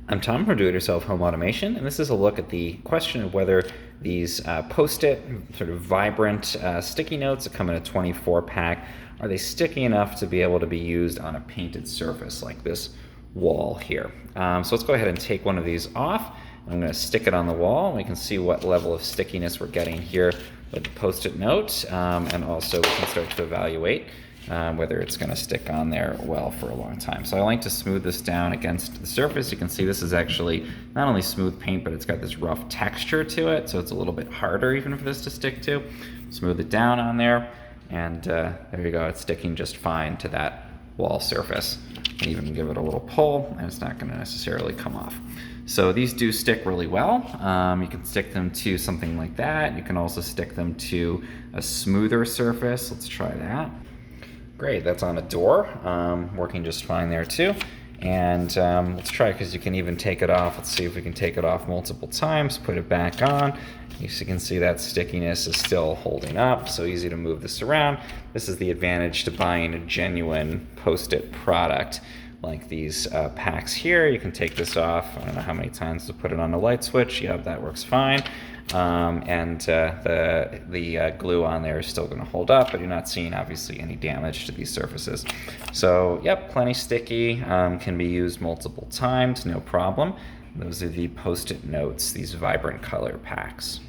I'm Tom from Do-It-Yourself Home Automation, and this is a look at the question of whether these Post-it sort of vibrant sticky notes that come in a 24 pack, are they sticky enough to be able to be used on a painted surface like this wall here. So let's go ahead and take one of these off. I'm going to stick it on the wall, and we can see what level of stickiness we're getting here with the Post-it note, and also we can start to evaluate whether it's going to stick on there well for a long time. So I like to smooth this down against the surface. You can see this is actually not only smooth paint, but it's got this rough texture to it, so it's a little bit harder even for this to stick to. Smooth it down on there, and there you go. It's sticking just fine to that wall surface. Even give it a little pull, and it's not going to necessarily come off. So these do stick really well. You can stick them to something like that. You can also stick them to a smoother surface. Let's try that. Great, that's on a door, working just fine there too. And let's try it, because you can even take it off. Let's see if we can take it off multiple times, put it back on. You can see that stickiness is still holding up, so easy to move this around. This is the advantage to buying a genuine Post-it product like these packs here. You can take this off. I don't know how many times to put it on the light switch. Yep, that works fine. And the glue on there is still going to hold up, but you're not seeing obviously any damage to these surfaces. So yep, plenty sticky, can be used multiple times, no problem. Those are the Post-it notes, these vibrant color packs.